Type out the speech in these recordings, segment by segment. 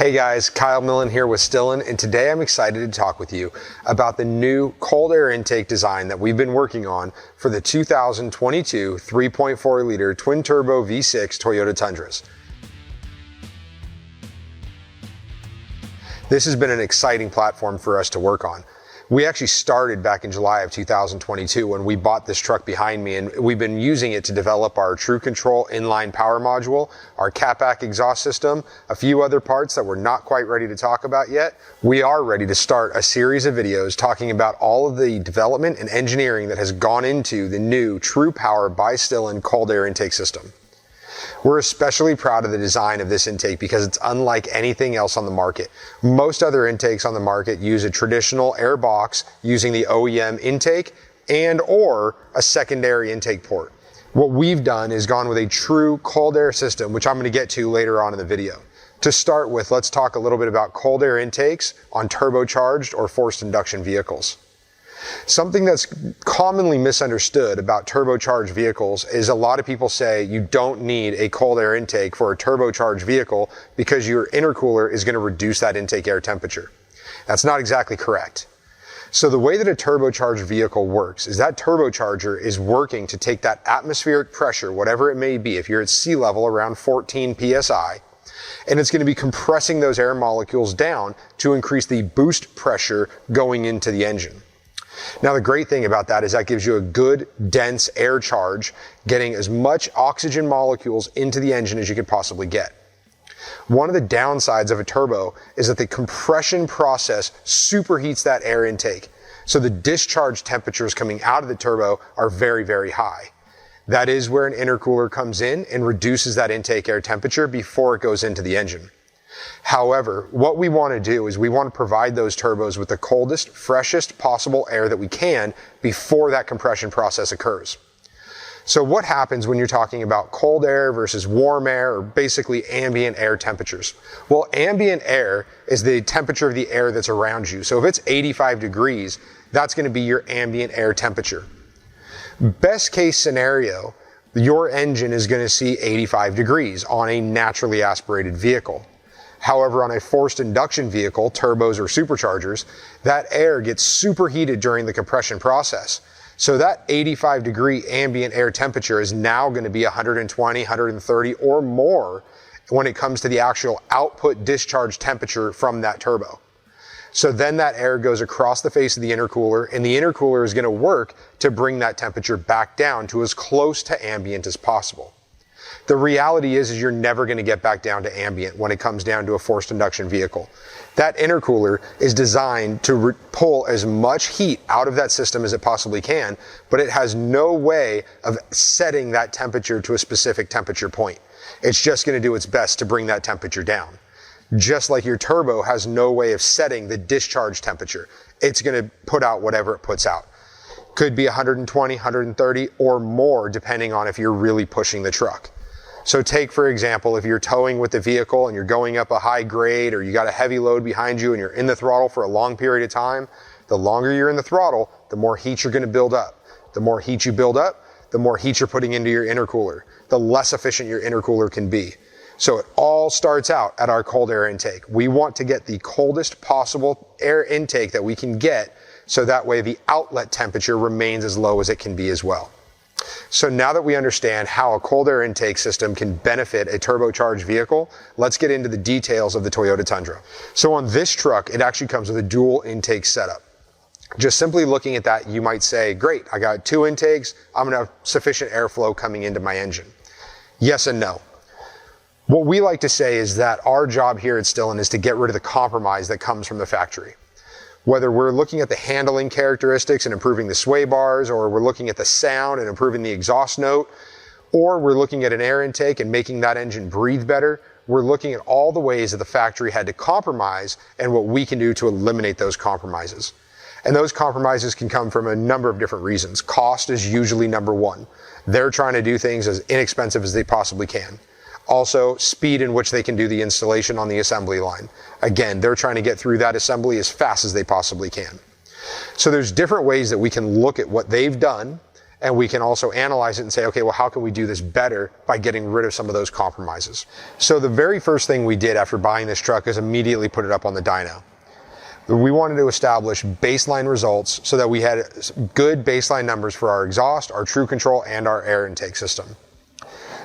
Hey guys, Kyle Millen here with STILLEN, and today I'm excited to talk with you about the new cold air intake design that we've been working on for the 2022 3.4 liter twin turbo V6 Toyota Tundras. This has been an exciting platform for us to work on. We actually started back in July of 2022 when we bought this truck behind me, and we've been using it to develop our TRUControl Inline Power Module, our Cat-Back Exhaust System, a few other parts that we're not quite ready to talk about yet. We are ready to start a series of videos talking about all of the development and engineering that has gone into the new TruPower by STILLEN Cold Air Intake System. We're especially proud of the design of this intake because it's unlike anything else on the market. Most other intakes on the market use a traditional air box using the OEM intake and or a secondary intake port. What we've done is gone with a true cold air system, which I'm going to get to later on in the video. To start with, let's talk a little bit about cold air intakes on turbocharged or forced induction vehicles. Something that's commonly misunderstood about turbocharged vehicles is a lot of people say you don't need a cold air intake for a turbocharged vehicle because your intercooler is going to reduce that intake air temperature. That's not exactly correct. So the way that a turbocharged vehicle works is that turbocharger is working to take that atmospheric pressure, whatever it may be, if you're at sea level around 14 psi, and it's going to be compressing those air molecules down to increase the boost pressure going into the engine. Now the great thing about that is that gives you a good dense air charge, getting as much oxygen molecules into the engine as you could possibly get. One of the downsides of a turbo is that the compression process superheats that air intake, so the discharge temperatures coming out of the turbo are very, very high. That is where an intercooler comes in and reduces that intake air temperature before it goes into the engine. However, what we want to do is we want to provide those turbos with the coldest, freshest possible air that we can before that compression process occurs. So what happens when you're talking about cold air versus warm air, or basically ambient air temperatures? Well, ambient air is the temperature of the air that's around you. So if it's 85 degrees, that's going to be your ambient air temperature. Best case scenario, your engine is going to see 85 degrees on a naturally aspirated vehicle. However, on a forced induction vehicle, turbos or superchargers, that air gets superheated during the compression process. So that 85 degree ambient air temperature is now going to be 120, 130 or more when it comes to the actual output discharge temperature from that turbo. So then that air goes across the face of the intercooler, and the intercooler is going to work to bring that temperature back down to as close to ambient as possible. The reality is you're never going to get back down to ambient when it comes down to a forced induction vehicle. That intercooler is designed to pull as much heat out of that system as it possibly can, but it has no way of setting that temperature to a specific temperature point. It's just going to do its best to bring that temperature down. Just like your turbo has no way of setting the discharge temperature. It's going to put out whatever it puts out. Could be 120, 130 or more depending on if you're really pushing the truck. So take, for example, if you're towing with the vehicle and you're going up a high grade, or you got a heavy load behind you and you're in the throttle for a long period of time, the longer you're in the throttle, the more heat you're going to build up. The more heat you build up, the more heat you're putting into your intercooler, the less efficient your intercooler can be. So it all starts out at our cold air intake. We want to get the coldest possible air intake that we can get, so that way the outlet temperature remains as low as it can be as well. So now that we understand how a cold air intake system can benefit a turbocharged vehicle, let's get into the details of the Toyota Tundra. So on this truck, it actually comes with a dual intake setup. Just simply looking at that, you might say, great, I got two intakes, I'm going to have sufficient airflow coming into my engine. Yes and no. What we like to say is that our job here at STILLEN is to get rid of the compromise that comes from the factory. Whether we're looking at the handling characteristics and improving the sway bars, or we're looking at the sound and improving the exhaust note, or we're looking at an air intake and making that engine breathe better, we're looking at all the ways that the factory had to compromise and what we can do to eliminate those compromises. And those compromises can come from a number of different reasons. Cost is usually number one. They're trying to do things as inexpensive as they possibly can. Also, speed in which they can do the installation on the assembly line. Again, they're trying to get through that assembly as fast as they possibly can. So there's different ways that we can look at what they've done and we can also analyze it and say, okay, well, how can we do this better by getting rid of some of those compromises? So the very first thing we did after buying this truck is immediately put it up on the dyno. We wanted to establish baseline results so that we had good baseline numbers for our exhaust, our TRUControl, and our air intake system.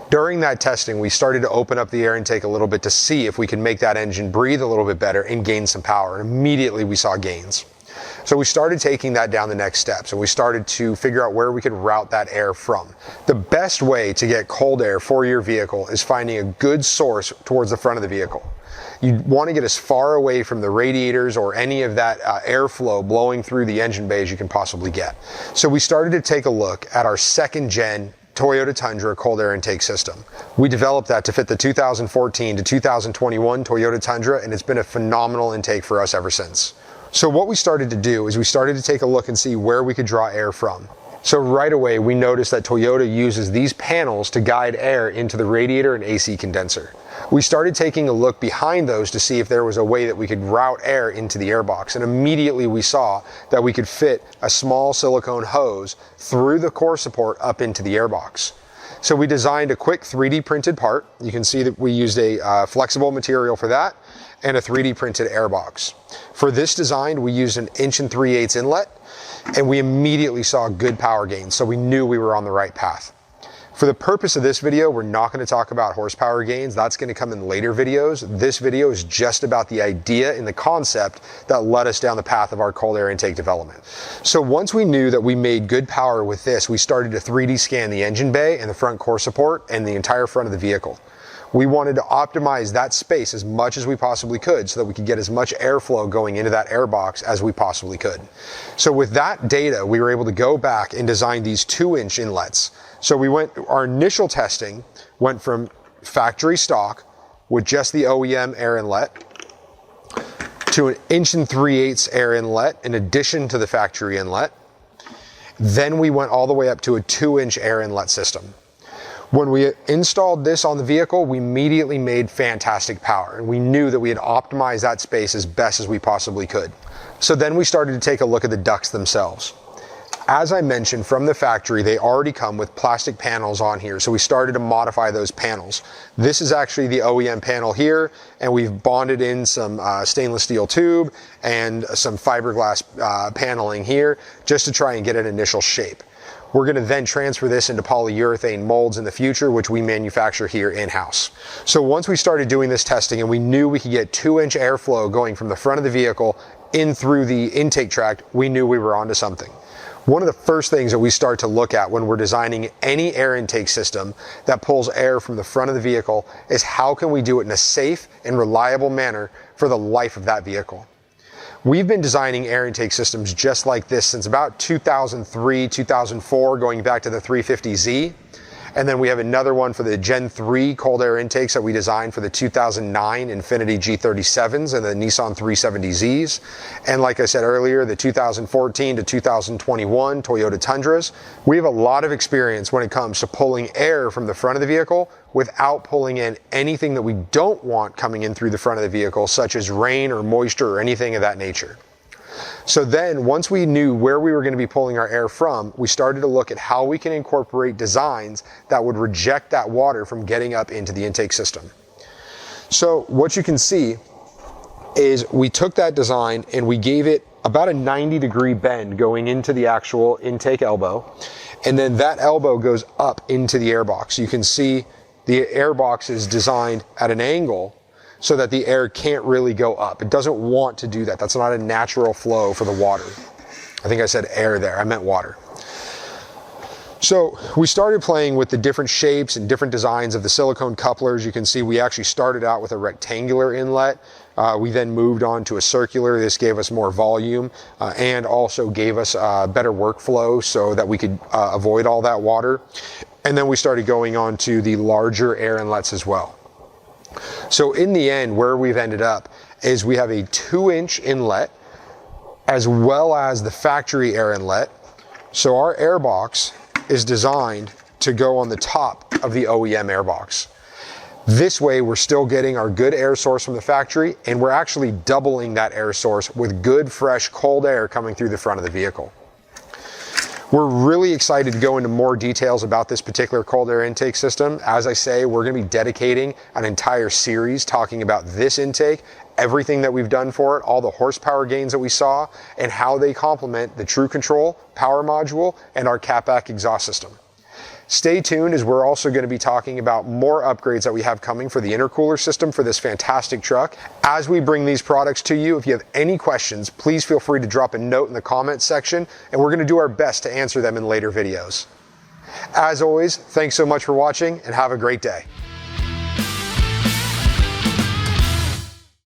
During that testing, we started to open up the air intake a little bit to see if we could make that engine breathe a little bit better and gain some power. And immediately we saw gains. So we started taking that down the next steps, and we started to figure out where we could route that air from. The best way to get cold air for your vehicle is finding a good source towards the front of the vehicle. You want to get as far away from the radiators or any of that airflow blowing through the engine bay as you can possibly get. So we started to take a look at our second gen Toyota Tundra cold air intake system. We developed that to fit the 2014 to 2021 Toyota Tundra, and it's been a phenomenal intake for us ever since. So what we started to do is we started to take a look and see where we could draw air from. So right away we noticed that Toyota uses these panels to guide air into the radiator and AC condenser. We started taking a look behind those to see if there was a way that we could route air into the airbox, and immediately we saw that we could fit a small silicone hose through the core support up into the airbox. So we designed a quick 3D printed part. You can see that we used a flexible material for that and a 3D printed airbox. For this design, we used an 1 3/8" inlet, and we immediately saw good power gains, so we knew we were on the right path. For the purpose of this video, we're not going to talk about horsepower gains. That's going to come in later videos. This video is just about the idea and the concept that led us down the path of our cold air intake development. So once we knew that we made good power with this, we started to 3D scan the engine bay and the front core support and the entire front of the vehicle. We wanted to optimize that space as much as we possibly could so that we could get as much airflow going into that airbox as we possibly could. So with that data, we were able to go back and design these 2-inch inlets. So our initial testing went from factory stock with just the OEM air inlet to an 1 3/8" air inlet in addition to the factory inlet. Then we went all the way up to a 2-inch air inlet system. When we installed this on the vehicle, we immediately made fantastic power, and we knew that we had optimized that space as best as we possibly could. So then we started to take a look at the ducts themselves. As I mentioned, from the factory, they already come with plastic panels on here, so we started to modify those panels. This is actually the OEM panel here, and we've bonded in some stainless steel tube and some fiberglass paneling here just to try and get an initial shape. We're going to then transfer this into polyurethane molds in the future, which we manufacture here in-house. So once we started doing this testing and we knew we could get 2-inch airflow going from the front of the vehicle in through the intake tract, we knew we were onto something. One of the first things that we start to look at when we're designing any air intake system that pulls air from the front of the vehicle is how can we do it in a safe and reliable manner for the life of that vehicle. We've been designing air intake systems just like this since about 2003, 2004, going back to the 350Z. And then we have another one for the Gen 3 cold air intakes that we designed for the 2009 Infiniti G37s and the Nissan 370Zs. And like I said earlier, the 2014 to 2021 Toyota Tundras. We have a lot of experience when it comes to pulling air from the front of the vehicle without pulling in anything that we don't want coming in through the front of the vehicle, such as rain or moisture or anything of that nature. So then once we knew where we were going to be pulling our air from, we started to look at how we can incorporate designs that would reject that water from getting up into the intake system. So what you can see is we took that design and we gave it about a 90-degree bend going into the actual intake elbow, and then that elbow goes up into the airbox. You can see the airbox is designed at an angle so that the air can't really go up. It doesn't want to do that. That's not a natural flow for the water. I think I said air there, I meant water. So we started playing with the different shapes and different designs of the silicone couplers. You can see we actually started out with a rectangular inlet. We then moved on to a circular. This gave us more volume and also gave us better workflow so that we could avoid all that water. And then we started going on to the larger air inlets as well. So in the end, where we've ended up is we have a 2-inch inlet as well as the factory air inlet. So our airbox is designed to go on the top of the OEM airbox. This way we're still getting our good air source from the factory, and we're actually doubling that air source with good fresh cold air coming through the front of the vehicle. We're really excited to go into more details about this particular cold air intake system. As I say, we're going to be dedicating an entire series talking about this intake, everything that we've done for it, all the horsepower gains that we saw, and how they complement the TRUControl power module and our Cat-Back exhaust system. Stay tuned, as we're also going to be talking about more upgrades that we have coming for the intercooler system for this fantastic truck. As we bring these products to you, if you have any questions, please feel free to drop a note in the comments section, and we're going to do our best to answer them in later videos. As always, thanks so much for watching, and have a great day.